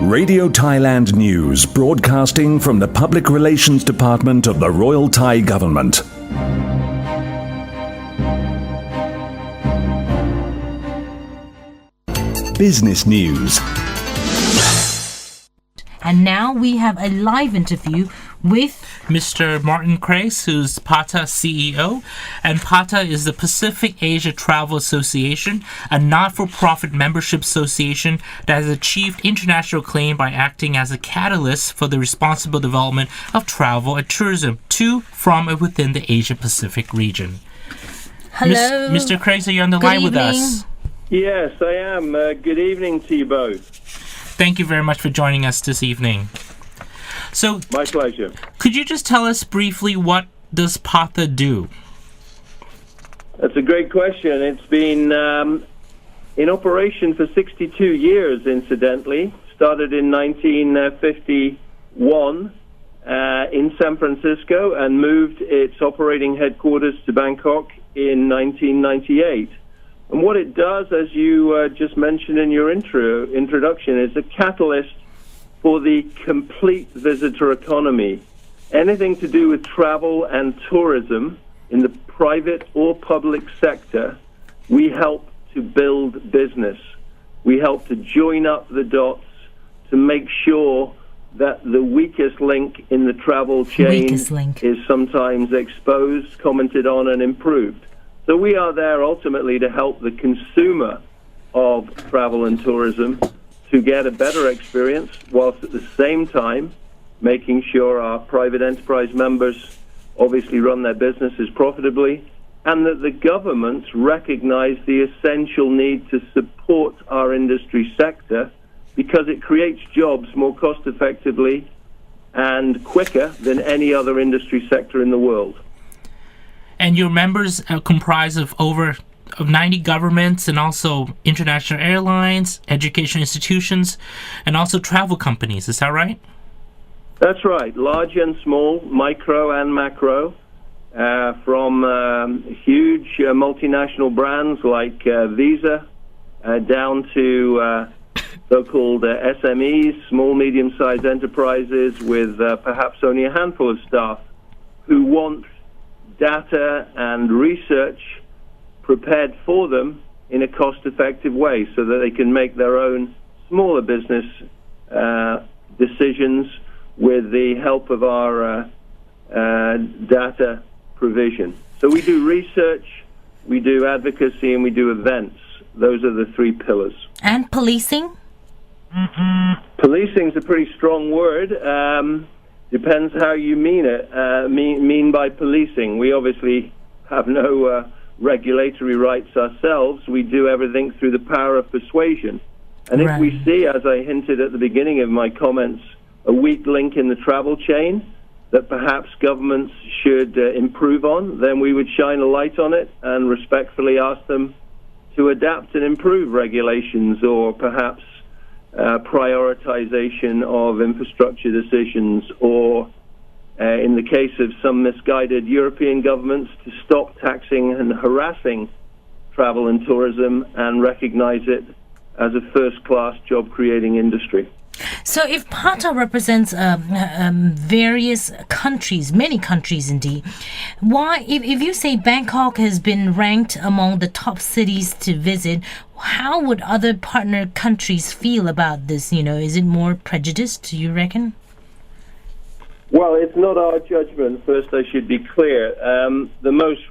Radio Thailand News, broadcasting from the Public Relations Department of the Royal Thai Government. Business News. And now we have a live interview with Mr. Martin Crace, who's PATA CEO, and PATA is the Pacific Asia Travel Association, a not-for-profit membership association that has achieved international acclaim by acting as a catalyst for the responsible development of travel and tourism to, from, and within the Asia-Pacific region. Hello. Mr. Crace, are you on the line with us? Yes, I am. Good evening to you both. Thank you very much for joining us this evening. So, my pleasure. Could you just tell us briefly what does PATA do? That's a great question. It's been in operation for 62 years, incidentally. Started in 1951 in San Francisco and moved its operating headquarters to Bangkok in 1998. And what it does, as you just mentioned in your introduction, is a catalyst for the complete visitor economy. Anything to do with travel and tourism in the private or public sector, we help to build business. We help to join up the dots to make sure that the weakest link in the travel chain is sometimes exposed, commented on, and improved. So we are there ultimately to help the consumer of travel and tourism to get a better experience, whilst at the same time making sure our private enterprise members obviously run their businesses profitably, and that the governments recognize the essential need to support our industry sector because it creates jobs more cost effectively and quicker than any other industry sector in the world. And your members comprise of over 90 governments and also international airlines, education institutions, and also travel companies. Is that right? That's right. Large and small, micro and macro, from huge multinational brands like Visa down to so-called SMEs, small, medium-sized enterprises with perhaps only a handful of staff who want data and research prepared for them in a cost-effective way so that they can make their own smaller business decisions with the help of our data provision. So we do research, we do advocacy, and we do events. Those are the three pillars. And policing? Policing is a pretty strong word. Depends how you mean it. Mean by policing. We obviously have no regulatory rights ourselves. We do everything through the power of persuasion. And if we see, as I hinted at the beginning of my comments, a weak link in the travel chain that perhaps governments should improve on, then we would shine a light on it and respectfully ask them to adapt and improve regulations or perhaps prioritization of infrastructure decisions, or in the case of some misguided European governments, to stop taxing and harassing travel and tourism and recognize it as a first-class job-creating industry. So if PATA represents various countries, many countries indeed, why, if you say Bangkok has been ranked among the top cities to visit, how would other partner countries feel about this? Is it more prejudiced, do you reckon? Well, it's not our judgment. First, I should be clear. The most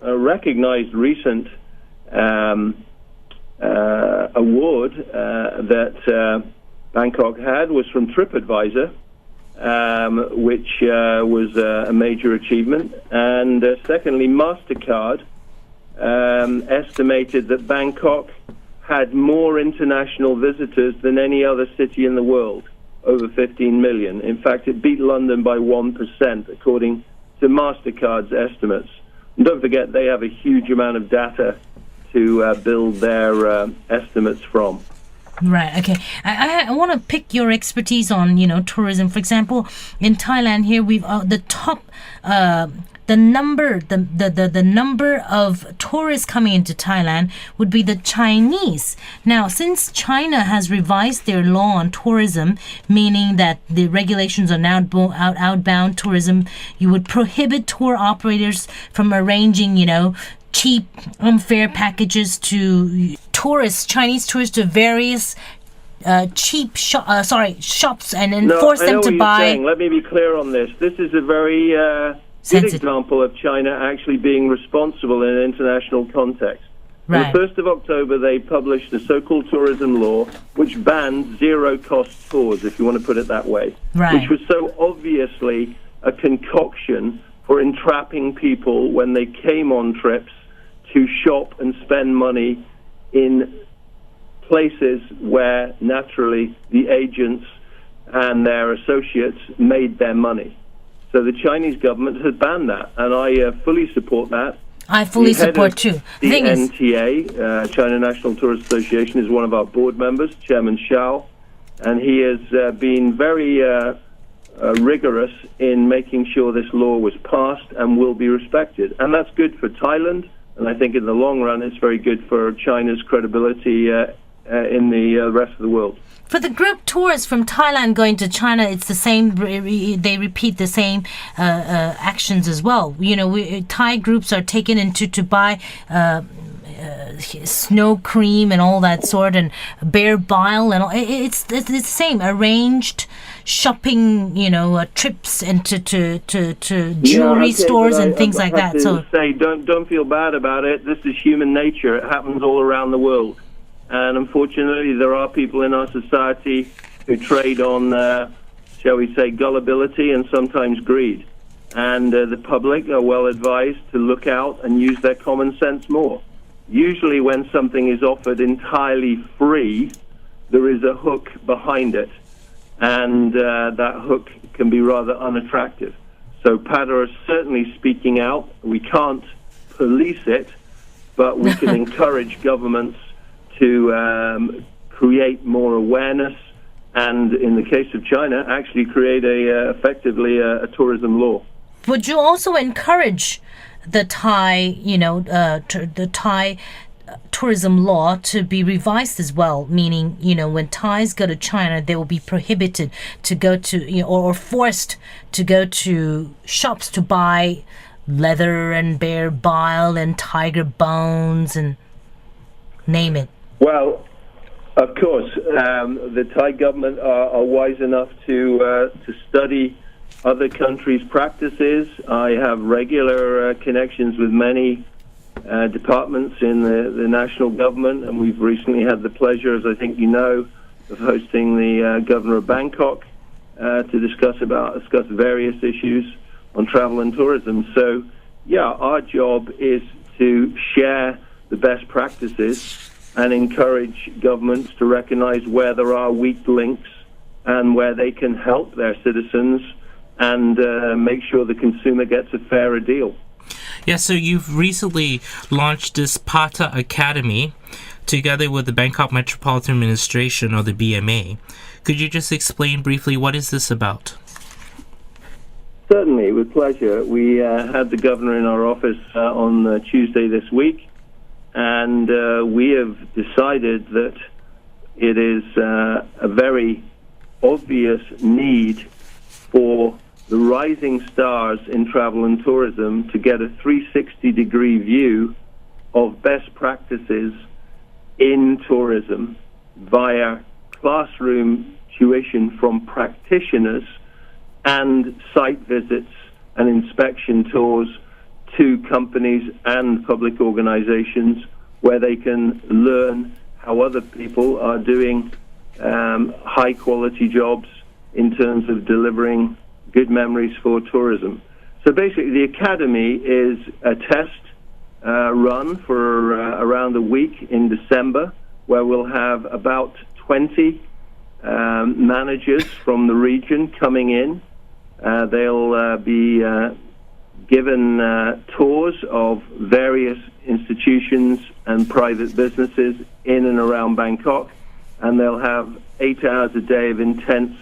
recognized recent award that Bangkok had was from TripAdvisor, which was a major achievement. And secondly, MasterCard estimated that Bangkok had more international visitors than any other city in the world, over 15 million. In fact, it beat London by 1%, according to MasterCard's estimates. And don't forget, they have a huge amount of data to build their estimates from. Right, okay. I want to pick your expertise on, tourism. For example, in Thailand here, we've the the number of tourists coming into Thailand would be the Chinese. Now, since China has revised their law on tourism, meaning that the regulations on outbound tourism, you would prohibit tour operators from arranging, cheap, unfair packages to Chinese tourists to various shops and enforce them to buy. Saying. Let me be clear on this. This is a very good example of China actually being responsible in an international context. Right. On the 1st of October, they published the so-called tourism law, which banned zero-cost tours, if you want to put it that way, which was so obviously a concoction for entrapping people when they came on trips to shop and spend money in places where, naturally, the agents and their associates made their money. So the Chinese government has banned that, and I fully support that. I fully support too. The NTA, China National Tourist Association, is one of our board members, Chairman Xiao, and he has been very rigorous in making sure this law was passed and will be respected. And that's good for Thailand, and I think in the long run it's very good for China's credibility in the rest of the world. For the group tours from Thailand going to China, it's the same. They repeat the same actions as well. Thai groups are taken into to buy snow cream and all that sort, and bear bile and all. It's the same. Arranged shopping, trips into to jewelry stores and things like that. So say, don't feel bad about it. This is human nature. It happens all around the world. And unfortunately, there are people in our society who trade on, shall we say, gullibility and sometimes greed. And the public are well advised to look out and use their common sense more. Usually when something is offered entirely free, there is a hook behind it. And that hook can be rather unattractive. So PATA is certainly speaking out. We can't police it, but we can encourage governments to create more awareness, and in the case of China, actually create effectively a tourism law. Would you also encourage the Thai, the Thai tourism law to be revised as well? Meaning, when Thais go to China, they will be prohibited to go to, or forced to go to shops to buy leather and bear bile and tiger bones and name it. Well, of course, the Thai government are wise enough to study other countries' practices. I have regular connections with many departments in the national government, and we've recently had the pleasure, as I think you know, of hosting the governor of Bangkok to discuss various issues on travel and tourism. So, yeah, our job is to share the best practices and encourage governments to recognize where there are weak links and where they can help their citizens and make sure the consumer gets a fairer deal. Yeah, so you've recently launched this PATAcademy together with the Bangkok Metropolitan Administration, or the BMA. Could you just explain briefly what is this about? Certainly, with pleasure. We had the governor in our office on Tuesday this week, and we have decided that it is a very obvious need for the rising stars in travel and tourism to get a 360-degree view of best practices in tourism via classroom tuition from practitioners and site visits and inspection tours to companies and public organizations where they can learn how other people are doing high-quality jobs in terms of delivering good memories for tourism. So basically, the Academy is a test run for around a week in December, where we'll have about 20 managers from the region coming in. They'll be given tours of various institutions and private businesses in and around Bangkok, and they'll have 8 hours a day of intense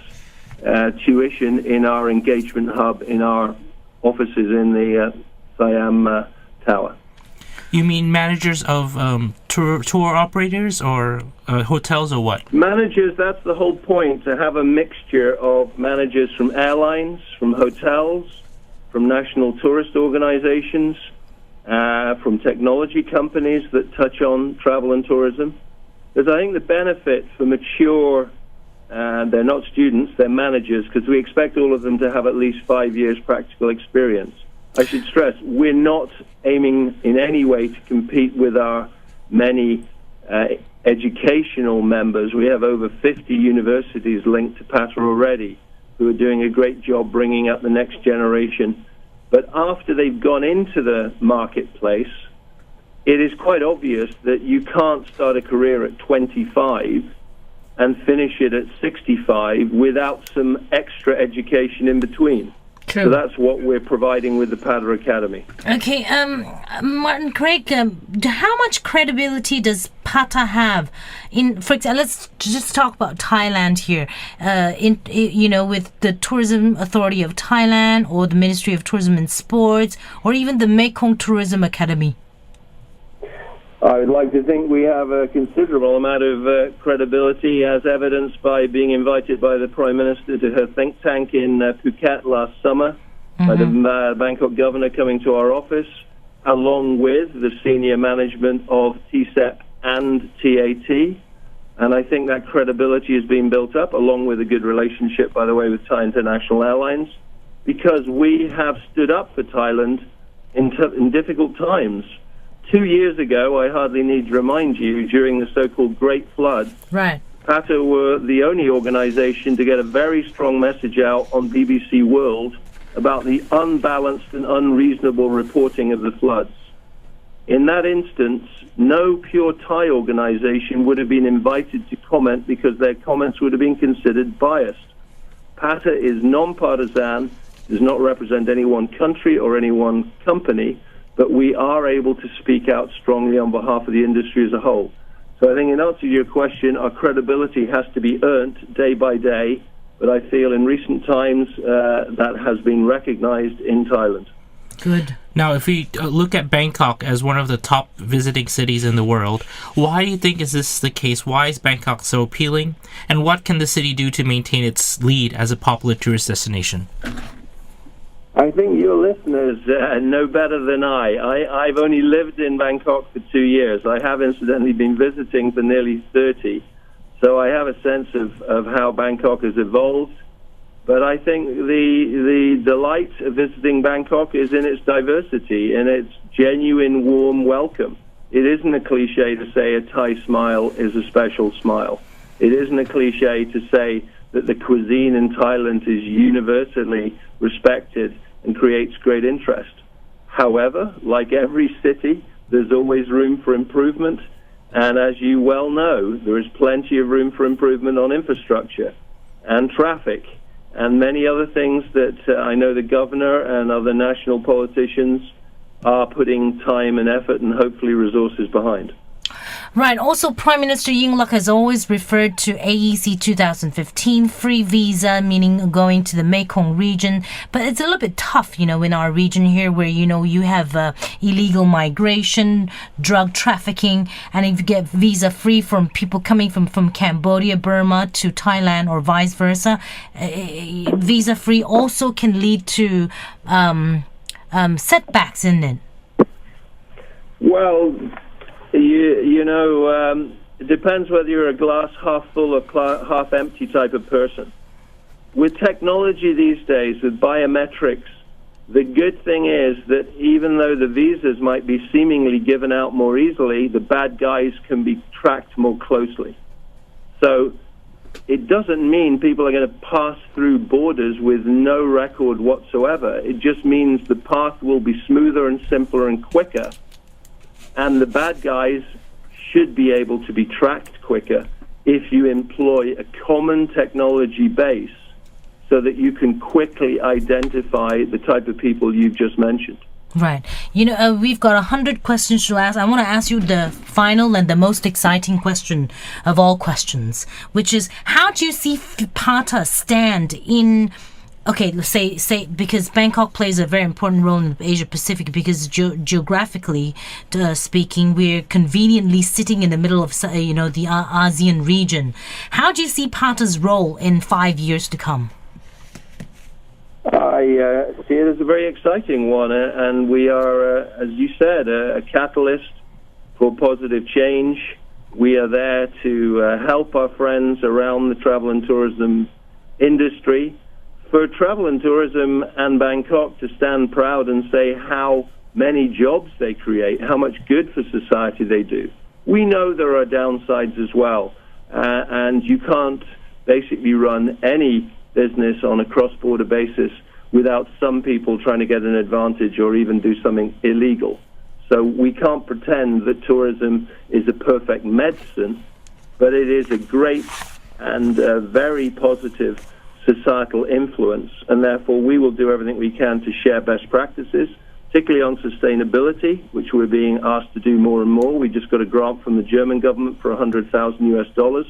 tuition in our engagement hub in our offices in the Siam Tower. You mean managers of tour operators or hotels or what? Managers, that's the whole point, to have a mixture of managers from airlines, from hotels, from national tourist organizations, from technology companies that touch on travel and tourism. Because I think the benefit for mature, they're not students, they're managers, because we expect all of them to have at least 5 years practical experience. I should stress, we're not aiming in any way to compete with our many educational members. We have over 50 universities linked to PATA already who are doing a great job bringing up the next generation. But after they've gone into the marketplace, it is quite obvious that you can't start a career at 25 and finish it at 65 without some extra education in between. True. So that's what we're providing with the PATAcademy. Okay, Martin, Craig, how much credibility does PATA have in? For example, let's just talk about Thailand here. With the Tourism Authority of Thailand, or the Ministry of Tourism and Sports, or even the Mekong Tourism Academy. I would like to think we have a considerable amount of credibility, as evidenced by being invited by the Prime Minister to her think tank in Phuket last summer, by the Bangkok governor coming to our office, along with the senior management of TCEP and TAT. And I think that credibility has been built up, along with a good relationship, by the way, with Thai International Airlines, because we have stood up for Thailand in difficult times. 2 years ago, I hardly need to remind you, during the so-called Great Flood, Right. PATA were the only organization to get a very strong message out on BBC World about the unbalanced and unreasonable reporting of the floods. In that instance, no pure Thai organization would have been invited to comment because their comments would have been considered biased. PATA is non-partisan, does not represent any one country or any one company, but we are able to speak out strongly on behalf of the industry as a whole. So I think in answer to your question, our credibility has to be earned day by day, but I feel in recent times that has been recognized in Thailand. Good. Now, if we look at Bangkok as one of the top visiting cities in the world, why do you think is this the case? Why is Bangkok so appealing? And what can the city do to maintain its lead as a popular tourist destination? I think your listeners know better than I've only lived in Bangkok for 2 years. I have incidentally been visiting for nearly 30. So I have a sense of how Bangkok has evolved. But I think the delight of visiting Bangkok is in its diversity, in its genuine, warm welcome. It isn't a cliche to say a Thai smile is a special smile. It isn't a cliche to say that the cuisine in Thailand is universally respected and creates great interest. However, like every city, there's always room for improvement. And as you well know, there is plenty of room for improvement on infrastructure and traffic and many other things that I know the governor and other national politicians are putting time and effort and hopefully resources behind. Right. Also, Prime Minister Yingluck has always referred to AEC 2015, free visa, meaning going to the Mekong region. But it's a little bit tough, in our region here where, you have illegal migration, drug trafficking, and if you get visa free from people coming from Cambodia, Burma to Thailand or vice versa, visa free also can lead to setbacks, isn't it? Well, it depends whether you're a glass half full or half empty type of person. With technology these days, with biometrics, the good thing is that even though the visas might be seemingly given out more easily, the bad guys can be tracked more closely. So it doesn't mean people are going to pass through borders with no record whatsoever. It just means the path will be smoother and simpler and quicker. And the bad guys should be able to be tracked quicker if you employ a common technology base so that you can quickly identify the type of people you've just mentioned. Right. We've got 100 questions to ask. I want to ask you the final and the most exciting question of all questions, which is, how do you see PATA stand in Okay, let's say because Bangkok plays a very important role in Asia Pacific because geographically speaking, we're conveniently sitting in the middle of the ASEAN region. How do you see PATA's role in 5 years to come? I see it as a very exciting one, and we are, as you said, a catalyst for positive change. We are there to help our friends around the travel and tourism industry. For travel and tourism and Bangkok to stand proud and say how many jobs they create, how much good for society they do. We know there are downsides as well, and you can't basically run any business on a cross-border basis without some people trying to get an advantage or even do something illegal. So we can't pretend that tourism is a perfect medicine, but it is a great and very positive societal influence, and therefore we will do everything we can to share best practices, particularly on sustainability, which we're being asked to do more and more. We just got a grant from the German government for $100,000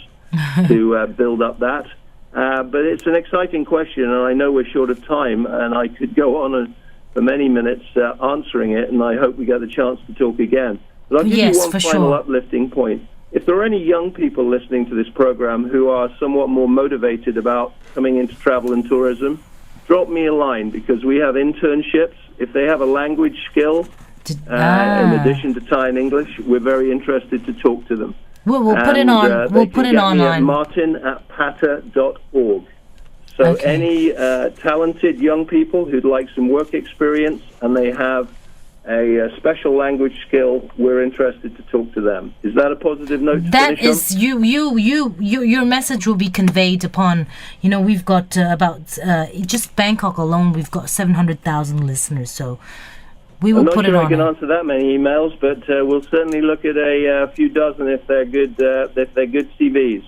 to build up that. But it's an exciting question, and I know we're short of time, and I could go on for many minutes answering it, and I hope we get the chance to talk again. But I'll give you one final uplifting point. If there are any young people listening to this program who are somewhat more motivated about coming into travel and tourism, drop me a line, because we have internships. If they have a language skill, in addition to Thai and English, we're very interested to talk to them. We'll put it on. We'll put it online. Martin@pata.org. So any talented young people who'd like some work experience and they have a special language skill, we're interested to talk to them. Is that a positive note to that finish on? Your message will be conveyed upon, we've got about just Bangkok alone, we've got 700,000 listeners, so we will put it on. I'm not sure I can answer that many emails, but we'll certainly look at a few dozen if they're good CVs.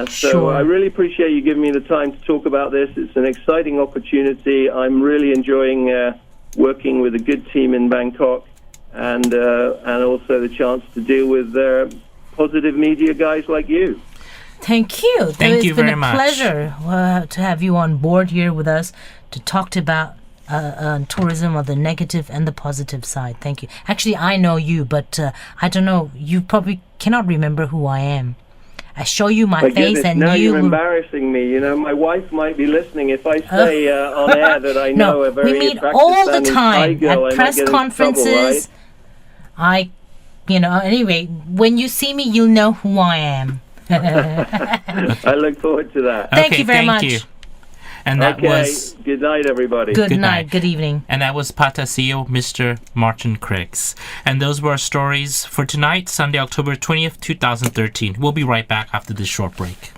So I really appreciate you giving me the time to talk about this. It's an exciting opportunity. I'm really enjoying working with a good team in Bangkok, and also the chance to deal with positive media guys like you. Thank you. Thank you very much. It's been a pleasure to have you on board here with us to talk about tourism on the negative and the positive side. Thank you. Actually, I know you, but I don't know. You probably cannot remember who I am. I show you my face, and now you're embarrassing me. My wife might be listening. If I say on air that I know a very attractive Thai girl, all the time at press conferences. Trouble, right? Anyway, when you see me, you'll know who I am. I look forward to that. Thank you very much. You. And that was... Good night, everybody. Good night. Good evening. And that was PATA CEO, Mr. Martin Craigs. And those were our stories for tonight, Sunday, October 20th, 2013. We'll be right back after this short break.